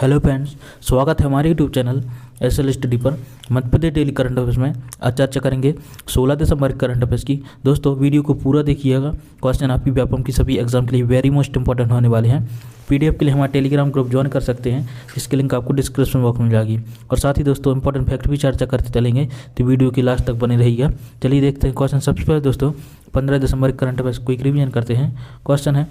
Hello friends, स्वागत है हमारे यूट्यूब चैनल एसएल स्टडी पर। Madhya Pradesh daily current affairs में आज चर्चा करेंगे 16 दिसंबर करंट अफेयर्स की। दोस्तों वीडियो को पूरा देखिएगा। क्वेश्चन आपकी व्यापम की सभी एग्जाम के लिए वेरी मोस्ट इंपॉर्टेंट होने वाले हैं। पीडीएफ के लिए हमारा टेलीग्राम ग्रुप ज्वाइन कर सकते हैं, जिसकी लिंक आपको डिस्क्रिप्शन बॉक्स में मिल जाएगी। और साथ ही दोस्तों इंपॉर्टेंट फैक्ट भी चर्चा करते चलेंगे, तो वीडियो की लास्ट तक बने रहिएगा। चलिए देखते हैं क्वेश्चन। सबसे पहले दोस्तों 15 दिसंबर करंट अफेयर्स क्विक रिवीजन करते हैं। क्वेश्चन है,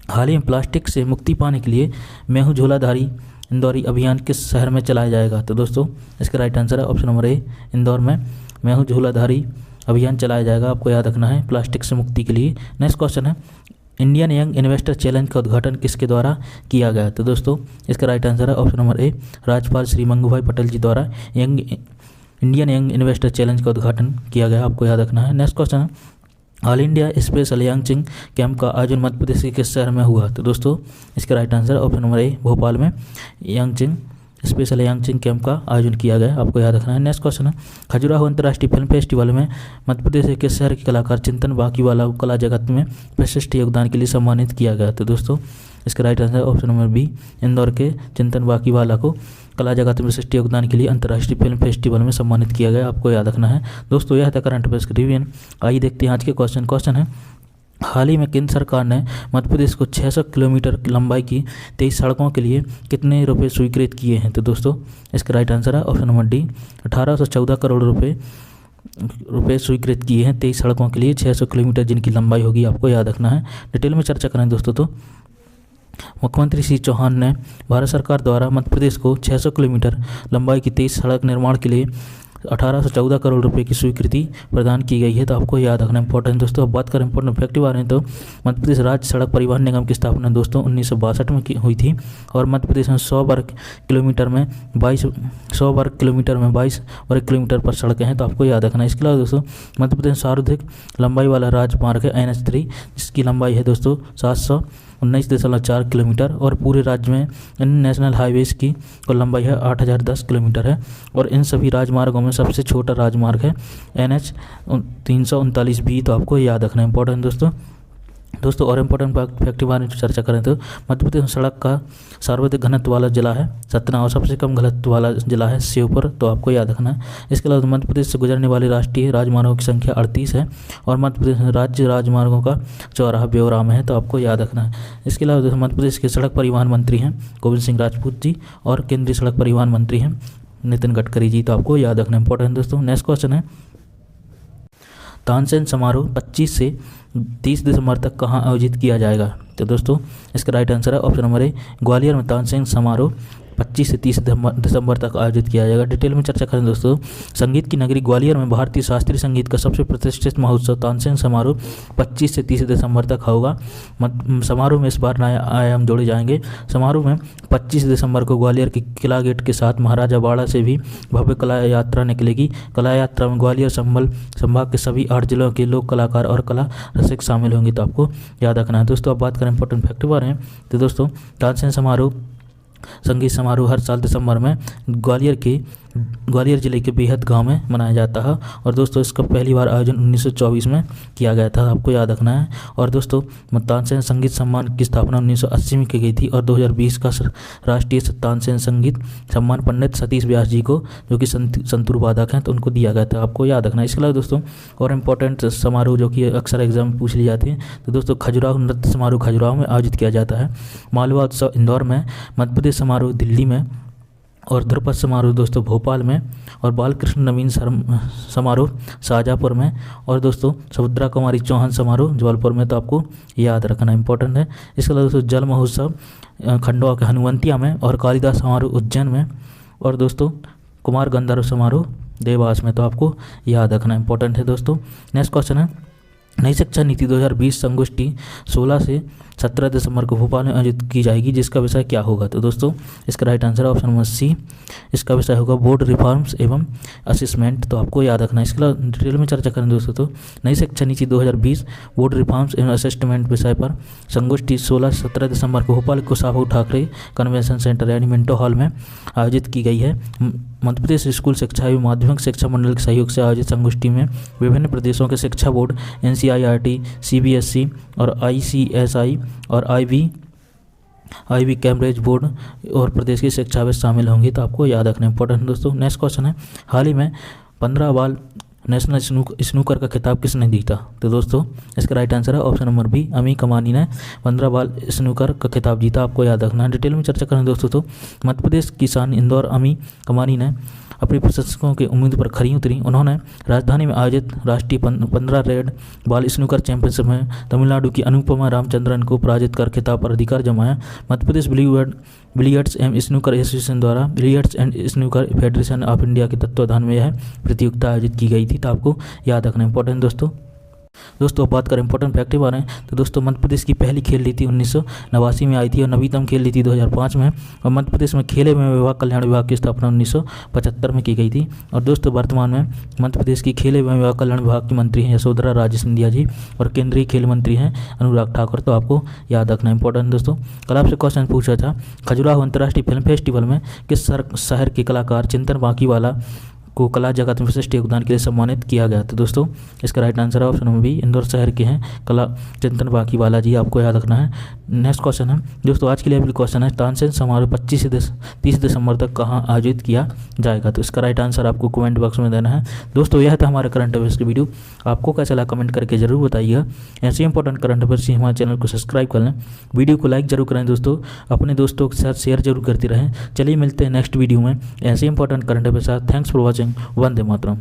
हाल ही में प्लास्टिक से मुक्ति पाने के लिए मैं हूँ झोलाधारी इंदौरी अभियान किस शहर में चलाया जाएगा? तो दोस्तों इसका राइट आंसर है ऑप्शन नंबर ए, इंदौर में मैं हूँ झोलाधारी अभियान चलाया जाएगा। आपको याद रखना है प्लास्टिक से मुक्ति के लिए। नेक्स्ट क्वेश्चन है, इंडियन यंग इन्वेस्टर चैलेंज का उद्घाटन किसके द्वारा किया गया? तो दोस्तों इसका राइट आंसर है ऑप्शन नंबर ए, राज्यपाल श्री मंगूभाई पटेल जी द्वारा इंडियन यंग इन्वेस्टर चैलेंज का उद्घाटन किया गया। आपको याद रखना है। नेक्स्ट क्वेश्चन है, ऑल इंडिया स्पेशल यांगचिंग कैंप का आयोजन मध्य प्रदेश के किस शहर में हुआ? तो दोस्तों इसका right answer option number A, Bhopal में यांगचिंग स्पेशल यांगचिंग कैंप का आयोजन किया गया। आपको याद रखना है। नेक्स्ट क्वेश्चन है, खजुराहो अंतर्राष्ट्रीय फिल्म फेस्टिवल में मध्य प्रदेश के किस शहर के कलाकार चिंतन बाकीवाला को कला जगत में विशिष्ट योगदान के लिए सम्मानित किया गया? तो दोस्तों इसका right answer option number B, Indore के चिंतन बाकीवाला को कला जगत में विशिष्ट योगदान के लिए अंतर्राष्ट्रीय फिल्म फेस्टिवल में सम्मानित किया गया। आपको याद रखना है। दोस्तों यह था करंट अफेयर्स का रिवीजन। आइए देखते हैं आज के क्वेश्चन। क्वेश्चन है, हाल ही में केंद्र सरकार ने मध्य प्रदेश को 600 किलोमीटर लंबाई की 23 सड़कों के लिए कितने रुपए स्वीकृत किए हैं? तो दोस्तों इसका राइट आंसर है ऑप्शन नंबर डी, 1814 करोड़ रुपए स्वीकृत किए हैं 23 सड़कों के लिए 600 किलोमीटर जिनकी लंबाई होगी। आपको याद रखना है। डिटेल में चर्चा करें दोस्तों तो मुख्यमंत्री श्री चौहान ने भारत सरकार द्वारा मध्य प्रदेश को 600 किलोमीटर लंबाई की 23 सड़क निर्माण के लिए 1814 करोड़ रुपए की स्वीकृति प्रदान की गई है। तो आपको याद रखना इंपॉर्टेंट। दोस्तों अब बात करें इंपॉर्टेंट फैक्ट के बारे में, तो मध्य प्रदेश राज्य सड़क परिवहन निगम की स्थापना दोस्तों 1962 में हुई थी। और मध्य प्रदेश में 100 वर्ग किलोमीटर में 22 वर्ग किलोमीटर पर सड़कें हैं। तो आपको याद रखना है। इसके अलावा दोस्तों मध्य प्रदेश सर्वाधिक लंबाई वाला राजमार्ग है NH3, जिसकी लंबाई है दोस्तों 719.4 किलोमीटर। और पूरे राज्य में इन नेशनल हाईवेज की कुल लंबाई है 8010 किलोमीटर है। और इन सभी राजमार्गों में सबसे छोटा राजमार्ग है NH 339B। तो आपको याद रखना है इंपॉर्टेंट दोस्तों और इम्पोर्टेंट फैक्ट के बारे में चर्चा करें तो मध्य प्रदेश में सड़क का सर्वाधिक घनत्व वाला जिला है सतना और सबसे कम घनत्व वाला जिला है श्योपुर। तो आपको याद रखना है। इसके अलावा मध्य प्रदेश से गुजरने वाले राष्ट्रीय राजमार्गों की संख्या 38 है। और मध्य प्रदेश में राज्य राजमार्गों का चौराहा ब्यौरा में है। तो आपको याद रखना है। इसके अलावा मध्य प्रदेश के सड़क परिवहन मंत्री हैं गोविंद सिंह राजपूत जी और केंद्रीय सड़क परिवहन मंत्री हैं नितिन गडकरी जी। तो आपको याद रखना इंपॉर्टेंट दोस्तों। नेक्स्ट क्वेश्चन है, तानसेन समारोह 25 से 30 दिसंबर तक कहाँ आयोजित किया जाएगा? तो दोस्तों इसका राइट आंसर है ऑप्शन नंबर ए, ग्वालियर में तानसेन समारोह 25 से 30 दिसंबर तक आयोजित किया जाएगा। डिटेल में चर्चा करें दोस्तों, संगीत की नगरी ग्वालियर में भारतीय शास्त्रीय संगीत का सबसे प्रतिष्ठित महोत्सव तानसेन समारोह 25 से 30 दिसंबर तक होगा। समारोह में इस बार नए आयाम जोड़े जाएंगे। समारोह में 25 दिसंबर को ग्वालियर के किला गेट के साथ महाराजा बाड़ा से भी भव्य कला यात्रा निकलेगी। कला यात्रा में ग्वालियर संभल संभाग के सभी 8 जिलों के लोक कलाकार और कला रसिक शामिल होंगे। तो आपको याद रखना है। दोस्तों अब बात करें इंपॉर्टेंट फैक्ट के बारे में, तो दोस्तों तानसेन समारोह संगीत समारोह हर साल दिसंबर में ग्वालियर जिले के बेहद गांव में मनाया जाता है। और दोस्तों इसका पहली बार आयोजन 1924 में किया गया था। आपको याद रखना है। और दोस्तों तानसेन संगीत सम्मान की स्थापना 1980 में की गई थी। और 2020 का राष्ट्रीय तानसेन संगीत सम्मान पंडित सतीश व्यास जी को, जो कि संतूर वादक हैं, तो उनको दिया गया था। आपको याद रखना है। इसके अलावा दोस्तों और इम्पोर्टेंट समारोह जो कि अक्सर एग्जाम में पूछ ली जाती हैं, तो दोस्तों खजुराहो नृत्य समारोह खजुराहो में आयोजित किया जाता है। मालवा उत्सव इंदौर में, मध्य प्रदेश समारोह दिल्ली में और ध्रुपद समारोह दोस्तों भोपाल में और बालकृष्ण नवीन समारोह शाहजहाँपुर में और दोस्तों सुभद्रा कुमारी चौहान समारोह जबलपुर में। तो आपको याद रखना इंपॉर्टेंट है। इसके अलावा दोस्तों जल महोत्सव खंडवा के हनुवंतिया में और कालिदास समारोह उज्जैन में और दोस्तों कुमार गंधर्व समारोह देवास में। तो आपको याद रखना इंपॉर्टेंट है दोस्तों। नेक्स्ट क्वेश्चन है, नई शिक्षा नीति 2020 संगोष्ठी 16 से 17 दिसंबर को भोपाल में आयोजित की जाएगी, जिसका विषय क्या होगा? तो दोस्तों इसका राइट आंसर है ऑप्शन नंबर सी, इसका विषय होगा बोर्ड रिफॉर्म्स एवं असेसमेंट। तो आपको याद रखना है। इसके अलावा डिटेल में चर्चा करें दोस्तों, तो नई शिक्षा नीति 2020 बोर्ड रिफॉर्म्स एवं असेसमेंट विषय पर संगोष्ठी 16 से 17 दिसंबर को भोपाल के कुशाभाऊ ठाकरे कन्वेंशन सेंटर यानी मिंटो हॉल में आयोजित की गई है। मध्य प्रदेश स्कूल शिक्षा एवं माध्यमिक शिक्षा मंडल के सहयोग से आयोजित संगोष्ठी में विभिन्न प्रदेशों के शिक्षा बोर्ड NCERT, CBSE और ICSI और IB कैम्ब्रिज बोर्ड और प्रदेश की शिक्षा में शामिल होंगी, तो आपको याद रखना इंपॉर्टेंट दोस्तों। नेक्स्ट क्वेश्चन है, हाल ही में 15 बाल नेशनल स्नूकर का खिताब किसने जीता? तो दोस्तों इसका राइट आंसर है ऑप्शन नंबर बी, अमी कमानी ने 15 बाल स्नूकर का खिताब जीता, आपको याद रखना है। डिटेल में चर्चा करें दोस्तों तो मध्य प्रदेश की शान इंदौर अमी कमानी ने अपने प्रशंसकों की उम्मीद पर खरी उतरी। उन्होंने राजधानी में आयोजित राष्ट्रीय 15 रेड बाल स्नूकर चैंपियनशिप में तमिलनाडु की अनुपमा रामचंद्रन को पराजित कर खिताब पर अधिकार जमाया। Madhya Pradesh billiards and snooker association द्वारा billiards and snooker federation of India के तत्वाधान में यह प्रतियोगिता आयोजित की गई थी, तो आपको याद रखना इंपॉर्टेंट दोस्तों अब बात करें इंपॉर्टेंट फैक्ट के बारे में, तो दोस्तों मध्य प्रदेश की पहली खेल नीति 1989 में आई थी और नवीनतम खेल नीति 2005 में, और मध्य प्रदेश में खेल एवं विभाग कल्याण विभाग की स्थापना 1975 में की गई थी। और दोस्तों वर्तमान में मध्य प्रदेश की खेल एवं विभाग कल्याण विभाग की मंत्री हैं यशोधरा राजे सिंधिया जी और केंद्रीय खेल मंत्री हैं अनुराग ठाकुर, तो आपको याद रखना इंपॉर्टेंट दोस्तों। कल आपसे क्वेश्चन पूछा था, खजुराहो अंतर्राष्ट्रीय फिल्म फेस्टिवल में किस शहर के कलाकार चिंतन बांकीवाला को कला जगत में विशिष्ट योगदान के लिए सम्मानित किया गया? तो दोस्तों इसका राइट आंसर है ऑप्शन नंबर बी, इंदौर शहर के हैं कला चिंतन बांकीवाला जी, आपको याद रखना है। नेक्स्ट क्वेश्चन है दोस्तों, आज के लिए अगली क्वेश्चन है, तानसेन समारोह 25 से 30 दिसंबर तक कहाँ आयोजित किया जाएगा? तो इसका राइट आंसर आपको कमेंट बॉक्स में देना है। दोस्तों यह था हमारा करंट अफेयर्स की वीडियो, आपको कैसा लगा कमेंट करके जरूर बताइएगा। ऐसे इंपॉर्टेंट करंट अफेयर्स से हमारे चैनल को सब्सक्राइब कर लें, वीडियो को लाइक जरूर करें दोस्तों, अपने दोस्तों के साथ शेयर जरूर करते रहें। चलिए मिलते हैं नेक्स्ट वीडियो में ऐसे इंपॉर्टेंट करंट अफेयर के साथ। Thanks for watching, Vande Mataram.